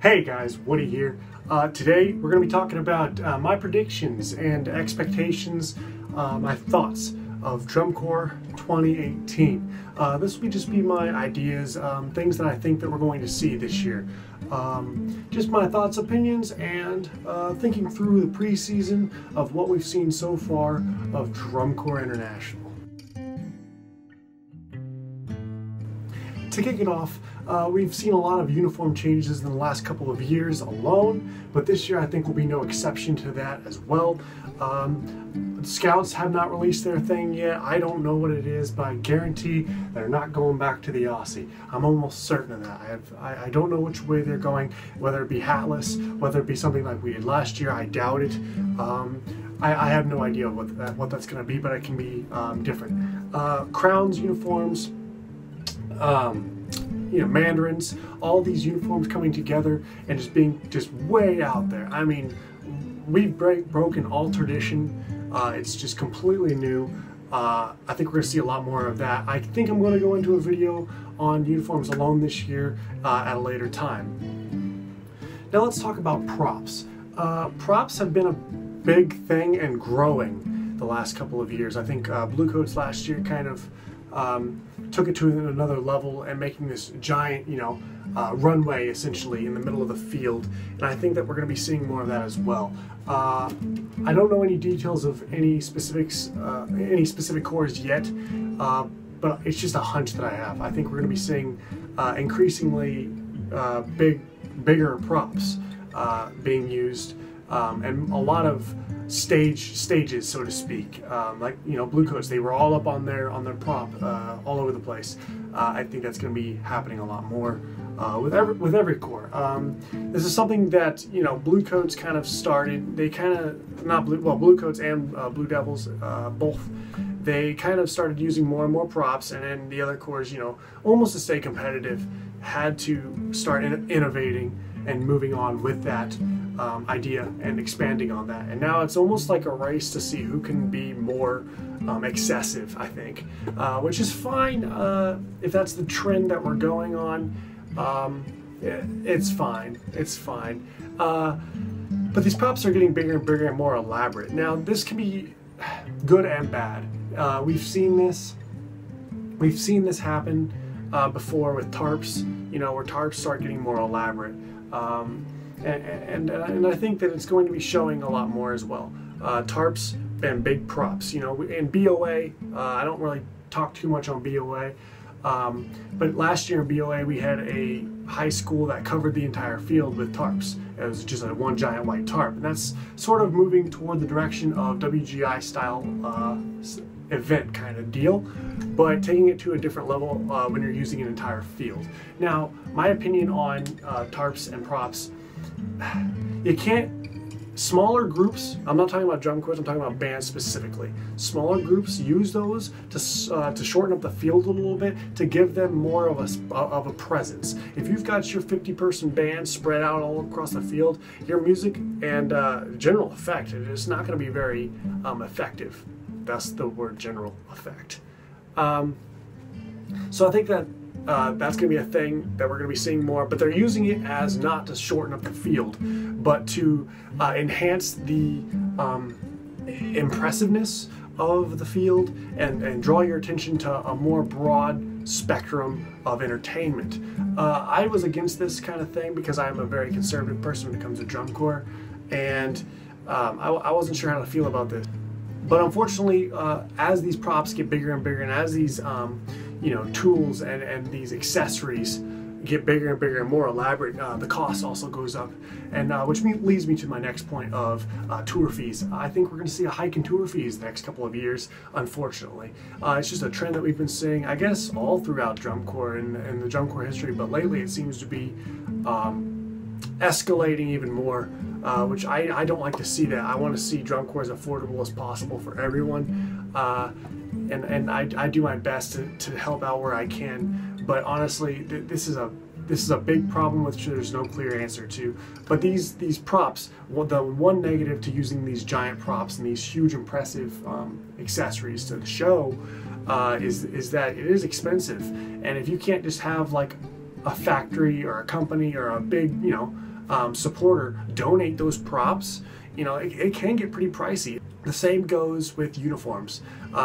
Hey guys, Woody here. Today we're going to be talking about my predictions and expectations, my thoughts of Drum Corps 2018. This will just be my ideas, things that I think that we're going to see this year. Just my thoughts, opinions, and thinking through the preseason of what we've seen so far of Drum Corps International. To kick it off, we've seen a lot of uniform changes in the last couple of years alone, but this year I think will be no exception to that as well. Scouts have not released their thing yet. I don't know what it is, but I guarantee they're not going back to the Aussie. I'm almost certain of that. I don't know which way they're going, whether it be hatless, whether it be something like we did last year. I doubt it. I have no idea what that's going to be, but it can be different. Crowns, uniforms, mandarins, all these uniforms coming together and just being way out there. I mean, we've broken all tradition. It's just completely new. I think we're going to see a lot more of that. I think I'm going to go into a video on uniforms alone this year at a later time. Now let's talk about props. Props have been a big thing and growing the last couple of years. I think Bluecoats last year kind of took it to another level and making this giant, runway essentially in the middle of the field. And I think that we're going to be seeing more of that as well. I don't know any details of any specific corps yet, but it's just a hunch that I have. I think we're going to be seeing increasingly bigger props being used, and a lot of stages, so to speak. Like Bluecoats, they were all up on their prop all over the place. I think that's going to be happening a lot more with every corps. This is something that Bluecoats kind of started. They kind of Bluecoats and Blue Devils both. They kind of started using more and more props, and then the other corps, almost to stay competitive, had to start innovating and moving on with that idea and expanding on that. And now it's almost like a race to see who can be more excessive, I think, which is fine if that's the trend that we're going on. It's fine. It's fine. But these props are getting bigger and bigger and more elaborate. Now this can be good and bad. We've seen this happen before with tarps. Where tarps start getting more elaborate. And I think that it's going to be showing a lot more as well. Tarps and big props. In BOA, I don't really talk too much on BOA, but last year in BOA we had a high school that covered the entire field with tarps. It was just one giant white tarp, and that's sort of moving toward the direction of WGI style event kind of deal, but taking it to a different level when you're using an entire field. Now, my opinion on tarps and props, you can't, smaller groups, I'm not talking about drum corps, I'm talking about bands specifically. Smaller groups use those to shorten up the field a little bit, to give them more of a presence. If you've got your 50-person band spread out all across the field, your music and general effect is not going to be very effective. That's the word, general effect. So I think that that's going to be a thing that we're going to be seeing more, but they're using it as not to shorten up the field, but to enhance the impressiveness of the field and draw your attention to a more broad spectrum of entertainment. I was against this kind of thing because I'm a very conservative person when it comes to drum corps, and I wasn't sure how to feel about this. But unfortunately, as these props get bigger and bigger, and as these tools and these accessories get bigger and bigger and more elaborate, the cost also goes up, and which leads me to my next point of tour fees. I think we're going to see a hike in tour fees the next couple of years, unfortunately. It's just a trend that we've been seeing, I guess, all throughout drum corps and the drum corps history, but lately it seems to be escalating even more, which I don't like to see that. I want to see drum corps as affordable as possible for everyone, and I do my best to help out where I can. But honestly, this is a big problem which there's no clear answer to. But these props, the one negative to using these giant props and these huge impressive accessories to the show is that it is expensive. And if you can't just have like a factory or a company or a big supporter donate those props, you know, it can get pretty pricey. The same goes with uniforms.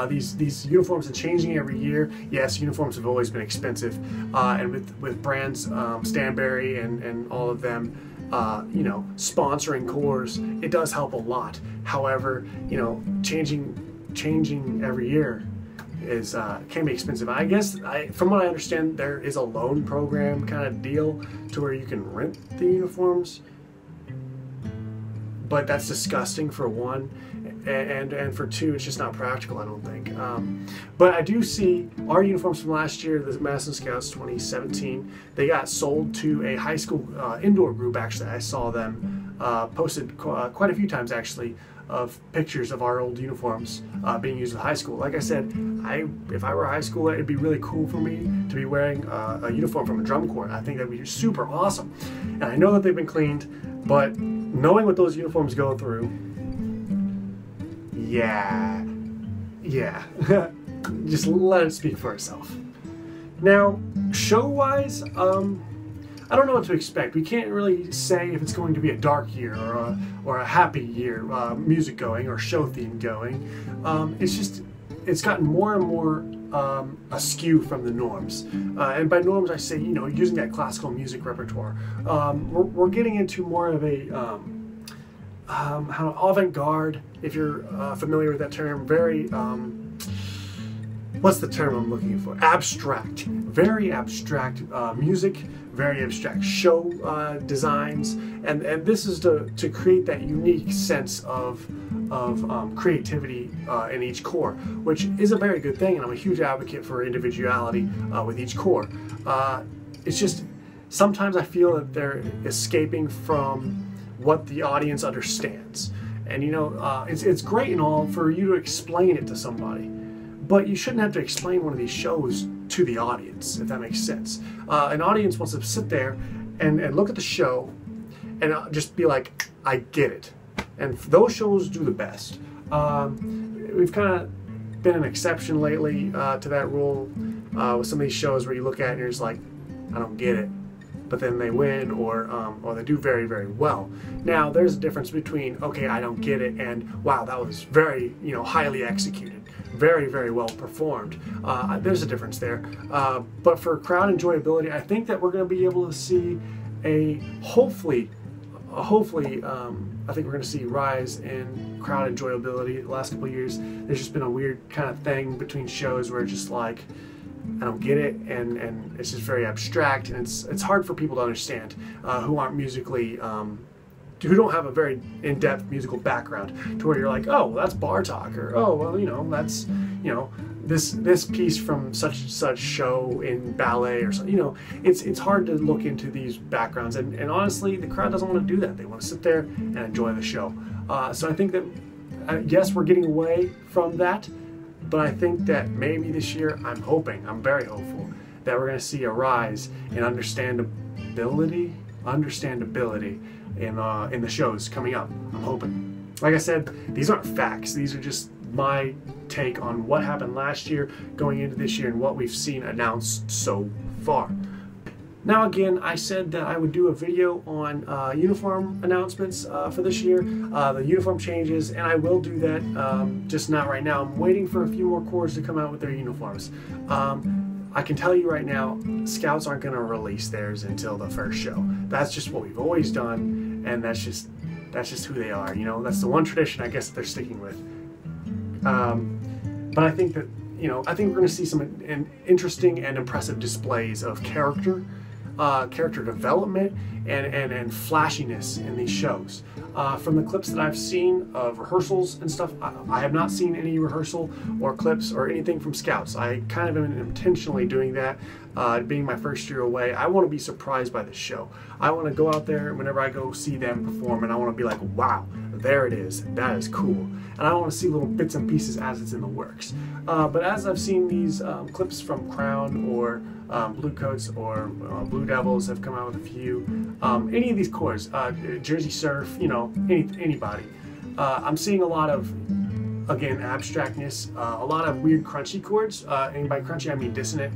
These uniforms are changing every year. Yes, uniforms have always been expensive, and with brands, Stanberry and all of them, you know, sponsoring cores, it does help a lot. However, you know, changing every year is can be expensive. I guess from what I understand, there is a loan program kind of deal to where you can rent the uniforms, but that's disgusting for one, and for two, it's just not practical, I don't think. But I do see our uniforms from last year, the Madison Scouts 2017, they got sold to a high school indoor group. Actually, I saw them posted quite a few times actually of pictures of our old uniforms being used at high school. Like I said, if I were a high schooler, it'd be really cool for me to be wearing a uniform from a drum corps. I think that'd be super awesome. And I know that they've been cleaned, but knowing what those uniforms go through, yeah, just let it speak for itself. Now, show-wise, I don't know what to expect. We can't really say if it's going to be a dark year or a happy year, music going or show theme going. It's gotten more and more askew from the norms. And by norms, I say, you know, using that classical music repertoire. We're getting into more of a avant-garde, if you're familiar with that term. Very, what's the term I'm looking for? Abstract. Very abstract music, very abstract show designs, and this is to create that unique sense of creativity in each corps, which is a very good thing, and I'm a huge advocate for individuality with each corps. It's just sometimes I feel that they're escaping from what the audience understands, and you know, it's great and all for you to explain it to somebody, but you shouldn't have to explain one of these shows to the audience, if that makes sense. An audience wants to sit there and look at the show and just be like, I get it. And those shows do the best. We've kind of been an exception lately to that rule with some of these shows where you look at it and you're just like, I don't get it. But then they win or they do very, very well. Now, there's a difference between, okay, I don't get it, and wow, that was very, you know, highly executed. Very, very well performed. There's a difference there. But for crowd enjoyability, I think that we're going to be able to see hopefully, I think we're going to see rise in crowd enjoyability. The last couple of years, there's just been a weird kind of thing between shows where it's just like, I don't get it, and it's just very abstract, and it's hard for people to understand who aren't musically, who don't have a very in-depth musical background, to where you're like, oh, well, that's bar talk, or oh, well, you know, that's, you know, this piece from such and such show in ballet or something. You know, it's hard to look into these backgrounds, and honestly, the crowd doesn't want to do that. They want to sit there and enjoy the show. So I think that yes, we're getting away from that. But I think that maybe this year, I'm very hopeful, that we're going to see a rise in understandability in the shows coming up. I'm hoping. Like I said, these aren't facts. These are just my take on what happened last year going into this year and what we've seen announced so far. Now again, I said that I would do a video on uniform announcements for this year, the uniform changes, and I will do that, just not right now. I'm waiting for a few more corps to come out with their uniforms. I can tell you right now, Scouts aren't going to release theirs until the first show. That's just what we've always done, and that's just who they are. You know, that's the one tradition I guess that they're sticking with. But I think that, you know, I think we're going to see some interesting and impressive displays of character development and flashiness in these shows. From the clips that I've seen of rehearsals and stuff, I have not seen any rehearsal or clips or anything from Scouts. I kind of am intentionally doing that, being my first year away. I want to be surprised by this show. I want to go out there whenever I go see them perform, and I want to be like, wow, there it is, that is cool. And I want to see little bits and pieces as it's in the works. But as I've seen these clips from Crown or Bluecoats or Blue Devils have come out with a few, any of these corps, Jersey Surf, you know, anybody. I'm seeing a lot of, again, abstractness, a lot of weird crunchy chords, and by crunchy I mean dissonant,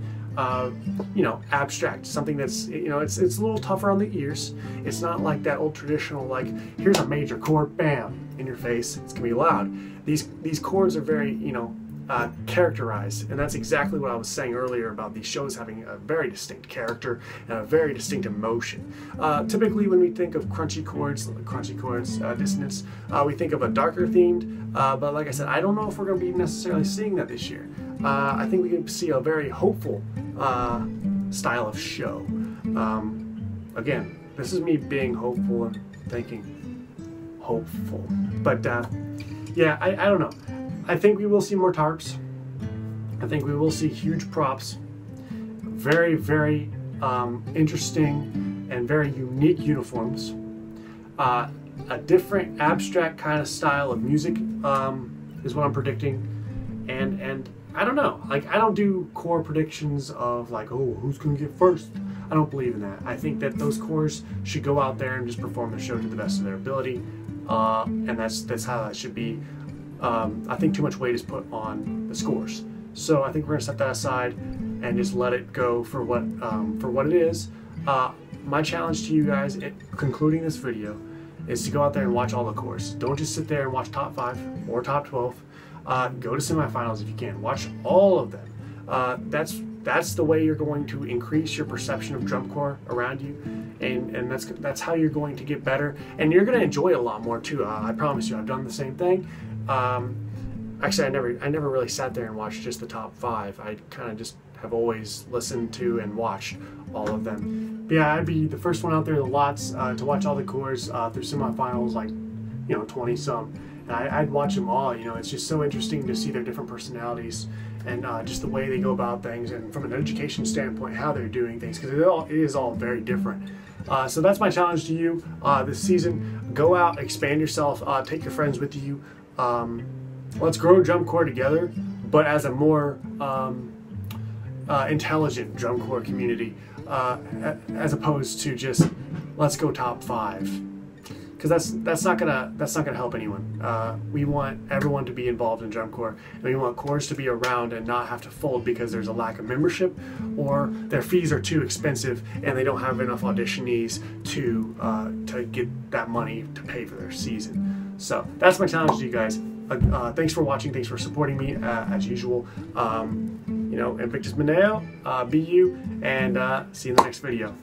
you know, abstract, something that's, you know, it's a little tougher on the ears. It's not like that old traditional, like, here's a major chord, bam, in your face, it's gonna be loud. These chords are very, you know, characterized, and that's exactly what I was saying earlier about these shows having a very distinct character and a very distinct emotion. Typically when we think of crunchy chords, dissonance, we think of a darker themed, but like I said, I don't know if we're going to be necessarily seeing that this year. I think we can see a very hopeful style of show. Again, this is me being hopeful and thinking hopeful, but yeah, I don't know. I think we will see more tarps. I think we will see huge props, very, very interesting and very unique uniforms, a different abstract kind of style of music is what I'm predicting, and I don't know, like, I don't do core predictions of like, oh, who's gonna get first. I don't believe in that. I think that those cores should go out there and just perform the show to the best of their ability, and that's how that should be. I think too much weight is put on the scores, so I think we're gonna set that aside and just let it go for what it is. My challenge to you guys, concluding this video, is to go out there and watch all the cores. Don't just sit there and watch top 5 or top 12. Go to semifinals if you can. Watch all of them. That's the way you're going to increase your perception of drum corps around you, and that's how you're going to get better, and you're going to enjoy it a lot more too. I promise you, I've done the same thing. Actually, I never really sat there and watched just the top 5. I kind of just have always listened to and watched all of them. But yeah, I'd be the first one out there, the lots, to watch all the cores through semifinals, like, you know, 20 some. And I'd watch them all. You know, it's just so interesting to see their different personalities and just the way they go about things, and from an education standpoint, how they're doing things, because it is all very different. So that's my challenge to you this season. Go out, expand yourself, take your friends with you. Let's grow drum corps together, but as a more intelligent drum corps community, as opposed to just let's go top 5. Because that's not gonna help anyone. We want everyone to be involved in drum corps, and we want corps to be around and not have to fold because there's a lack of membership, or their fees are too expensive and they don't have enough auditionees to get that money to pay for their season. So that's my challenge to you guys. Thanks for watching. Thanks for supporting me as usual. You know, Invictus Mineo, be you, and see you in the next video.